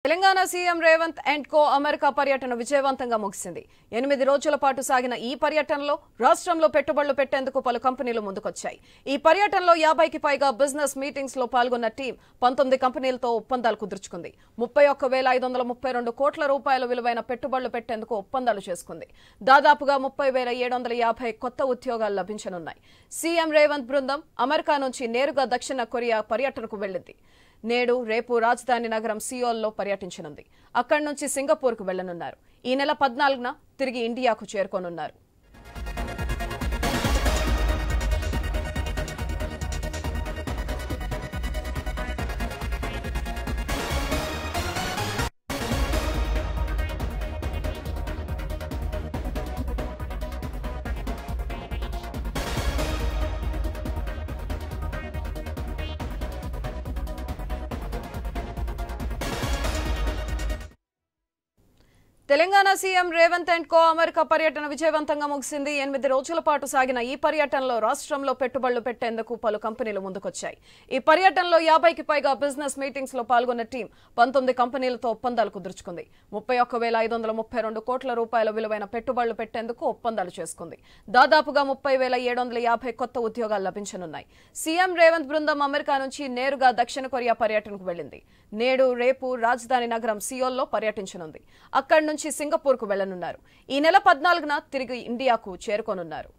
Telangana CM Revanth and co America పర్యటన విజయవంతంగా ముగిసింది. 8 రోజుల పాటు సాగిన ఈ పర్యటనలో రాష్ట్రంలో పెట్టుబడులు పెట్టేందుకు పలు కంపెనీలు ముందుకొచ్చాయి. ఈ పర్యటనలో 50కి పైగా బిజినెస్ మీటింగ్స్ లో పాల్గొన్న టీం 19 కంపెనీలతో ఒప్పందాలు కుదుర్చుకుంది. 31,532 కోట్ల రూపాయల విలువైన పెట్టుబడులు పెట్టేందుకు ఒప్పందాలు చేసుకుంది. దాదాపుగా 30,750 కొత్త ఉద్యోగాలు లభించనున్నాయి. సీఎం రేవంత్ బృందం అమెరికా నుంచి నేరుగా దక్షిణ కొరియా పర్యటనకు వెళ్లింది. నేడు రేపు రాజధాని నగరం సియోల్లో పర్యటించనుంది. అక్కడి నుంచి సింగపూర్కు వెళ్లనున్నారు. ఈ నెల 14న తిరిగి ఇండియాకు చేరుకోనున్నారు. Telangana CM Revanth and co America పర్యటన విజయవంతంగా ముగిసింది. 8 రోజుల పాటు సాగిన ఈ పర్యటనలో రాష్ట్రంలో పెట్టుబడులు పెట్టేందుకు పలు కంపెనీలు ముందుకొచ్చాయి. ఈ పర్యటనలో 50కి పైగా బిజినెస్ మీటింగ్స్ లో పాల్గొన్న టీం 19 కంపెనీలతో ఒప్పందాలు కుదుర్చుకుంది. 31,532 కోట్ల రూపాయల విలువైన పెట్టుబడులు పెట్టేందుకు ఒప్పందాలు చేసుకుంది. దాదాపుగా 30,750 కొత్త ఉద్యోగాలు లభించనున్నాయి. సీఎం రేవంత్ బృందం అమెరికా నుంచి నేరుగా దక్షిణ కొరియా పర్యటనకు వెళ్లింది. నేడు రేపు రాజధాని నగరం సియోల్లో పర్యటించనుంది. అక్కడి నుంచి సింగపూర్కు వెళ్లనున్నారు. ఈ నెల 14న తిరిగి ఇండియాకు చేరుకోనున్నారు.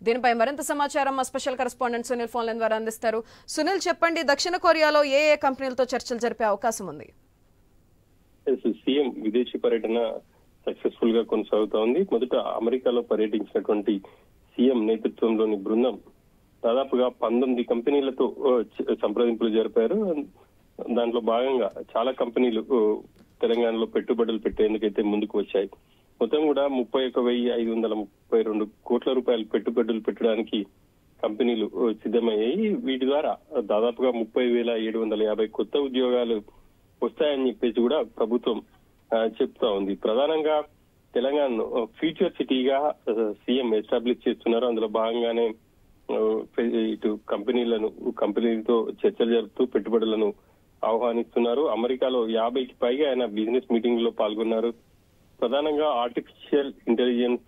దీనిపై మరింత సమాచారం మా special correspondent Sunil phone line ద్వారా అందిస్తారు. సునీల్, చెప్పండి, దక్షిణ కొరియాలో ఏ కంపెనీలతో చర్చలు జరిపే అవకాశం ఉంది? సీఎం విదేశీ పర్యటన సక్సెస్ఫుల్ గా కొనసాగుతా ఉంది. మొదట అమెరికాలో పర్యటించినటువంటి సీఎం నేతృత్వంలోని బృందం దాదాపుగా 19 కంపెనీలతో సంప్రదింపులు జరిపారు. దాంట్లో భాగంగా చాలా కంపెనీలు తెలంగాణలో పెట్టుబడులు పెట్టేందుకైతే ముందుకు వచ్చాయి. మొత్తం కూడా 31,532 కోట్ల రూపాయలు పెట్టుబడులు పెట్టడానికి కంపెనీలు సిద్ధమయ్యాయి. వీటి ద్వారా దాదాపుగా 30,750 కొత్త ఉద్యోగాలు వస్తాయని చెప్పేసి కూడా ప్రభుత్వం చెప్తా ఉంది. ప్రధానంగా తెలంగాణను ఫ్యూచర్ సిటీగా సీఎం ఎస్టాబ్లిష్ చేస్తున్నారు. అందులో భాగంగానే ఇటు కంపెనీలతో చర్చలు జరుపుతూ పెట్టుబడులను ఆహ్వానిస్తున్నారు. అమెరికాలో 50కి పైగా ఆయన బిజినెస్ మీటింగ్ లో పాల్గొన్నారు. ప్రధానంగా artificial intelligence,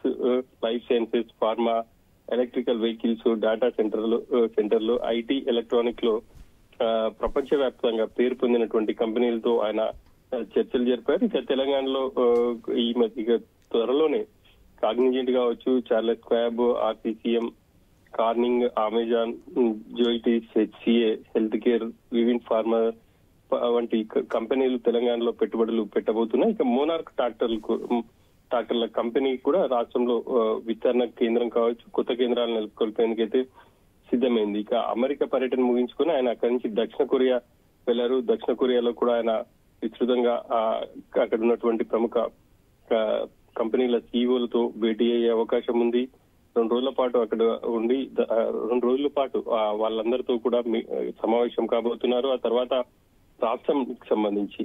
life sciences, pharma, electrical vehicles, data సెంటర్లు, ఐటీ, ఎలక్ట్రానిక్ లో ప్రపంచవ్యాప్తంగా పేరు పొందినటువంటి కంపెనీలతో ఆయన చర్చలు జరిపారు. ఇక తెలంగాణలో ఇక త్వరలోనే కాగ్నిజెంట్ కావచ్చు, Charles Schwab, RCCM, Corning, Amazon, Zoetis, HCA, health care, వివిన్ ఫార్మా వంటి కంపెనీలు తెలంగాణలో పెట్టుబడులు పెట్టబోతున్నాయి. ఇక మోనార్క్ ట్రాక్టర్ల కంపెనీ కూడా రాష్ట్రంలో విస్తరణ కేంద్రం కావచ్చు, కొత్త కేంద్రాలు నెలకొల్పేందుకైతే సిద్ధమైంది. ఇక అమెరికా పర్యటన ముగించుకుని ఆయన అక్కడి నుంచి దక్షిణ కొరియా వెళ్లారు. దక్షిణ కొరియాలో కూడా ఆయన విస్తృతంగా అక్కడ ఉన్నటువంటి ప్రముఖ కంపెనీల సీఈఓలతో భేటీ అయ్యే అవకాశం ఉంది. 2 రోజుల పాటు అక్కడ ఉండి 2 రోజుల పాటు వాళ్ళందరితో కూడా సమావేశం కాబోతున్నారు. ఆ తర్వాత రాష్ట్రంకి సంబంధించి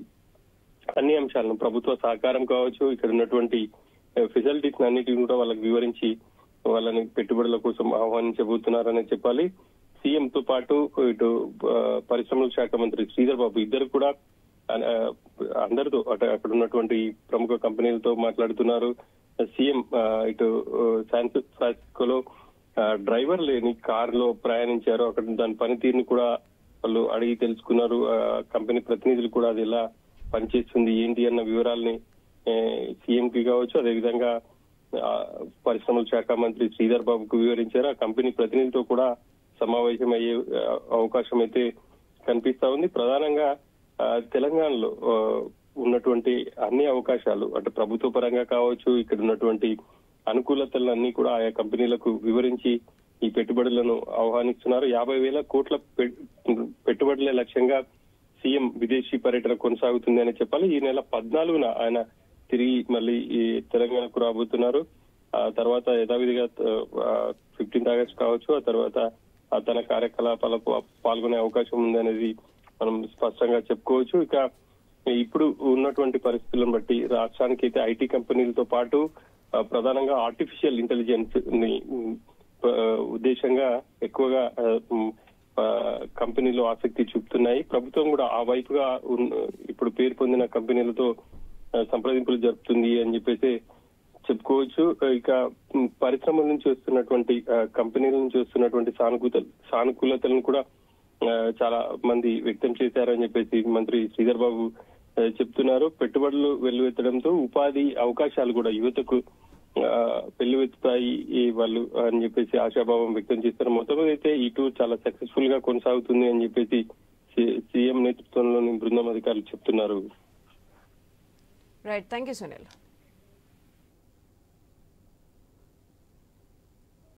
అన్ని అంశాలను, ప్రభుత్వ సహకారం కావచ్చు, ఇక్కడ ఉన్నటువంటి ఫెసిలిటీస్ అన్నిటిని కూడా వాళ్ళకి వివరించి వాళ్ళని పెట్టుబడుల కోసం ఆహ్వానించబోతున్నారని చెప్పాలి. సీఎం తో పాటు ఇటు పరిశ్రమల శాఖ మంత్రి శ్రీధర్ బాబు ఇద్దరు కూడా అందరితో అక్కడ ఉన్నటువంటి ప్రముఖ కంపెనీలతో మాట్లాడుతున్నారు. సీఎం ఇటు శాన్ ఫ్రాన్సిస్కోలో డ్రైవర్ లేని కారులో ప్రయాణించారు. అక్కడ దాని పనితీరుని కూడా వాళ్ళు అడిగి తెలుసుకున్నారు. కంపెనీ ప్రతినిధులు కూడా అది ఎలా పనిచేస్తుంది ఏంటి అన్న వివరాలని సీఎం కి కావచ్చు, అదేవిధంగా పరిశ్రమల శాఖ మంత్రి శ్రీధర్ బాబుకు వివరించారు. ఆ కంపెనీ ప్రతినిధితో కూడా సమావేశం అయ్యే అవకాశం అయితే కనిపిస్తా ఉంది. ప్రధానంగా తెలంగాణలో ఉన్నటువంటి అన్ని అవకాశాలు అంటే ప్రభుత్వ పరంగా కావచ్చు, ఇక్కడ ఉన్నటువంటి అనుకూలతలన్నీ కూడా ఆయా కంపెనీలకు వివరించి ఈ పెట్టుబడులను ఆహ్వానిస్తున్నారు. 50,000 కోట్ల పెట్టుబడులే లక్ష్యంగా సీఎం విదేశీ పర్యటన కొనసాగుతుంది అని చెప్పాలి. ఈ నెల 14న ఆయన తిరిగి మళ్ళీ ఈ తెలంగాణకు రాబోతున్నారు. ఆ తర్వాత యథావిధిగా 15 ఆగస్టు కావచ్చు, ఆ తర్వాత తన కార్యకలాపాలకు పాల్గొనే అవకాశం ఉంది అనేది మనం స్పష్టంగా చెప్పుకోవచ్చు. ఇక ఇప్పుడు ఉన్నటువంటి పరిస్థితులను బట్టి రాష్ట్రానికి అయితే ఐటీ కంపెనీలతో పాటు ప్రధానంగా ఆర్టిఫిషియల్ ఇంటెలిజెన్స్ ని ఉద్దేశంగా ఎక్కువగా కంపెనీలు ఆసక్తి చూపుతున్నాయి. ప్రభుత్వం కూడా ఆ వైపుగా ఇప్పుడు పేరు పొందిన కంపెనీలతో సంప్రదింపులు జరుపుతుంది అని చెప్పేసి చెప్పుకోవచ్చు. ఇక పరిశ్రమల నుంచి వస్తున్నటువంటి కంపెనీల నుంచి వస్తున్నటువంటి సానుకూలతలను కూడా చాలా మంది వ్యక్తం చేశారని చెప్పేసి మంత్రి శ్రీధర్ బాబు చెప్తున్నారు. పెట్టుబడులు వెల్లువెత్తడంతో ఉపాధి అవకాశాలు కూడా యువతకు వెల్లువెత్తుతాయి వాళ్ళు అని చెప్పేసి ఆశాభావం వ్యక్తం చేస్తారు. మొత్తం అయితే ఈ టూర్ చాలా సక్సెస్ఫుల్ గా కొనసాగుతుంది అని చెప్పేసి సీఎం నేతృత్వంలోని బృందం అధికారులు చెప్తున్నారు. Right, thank you Sunil.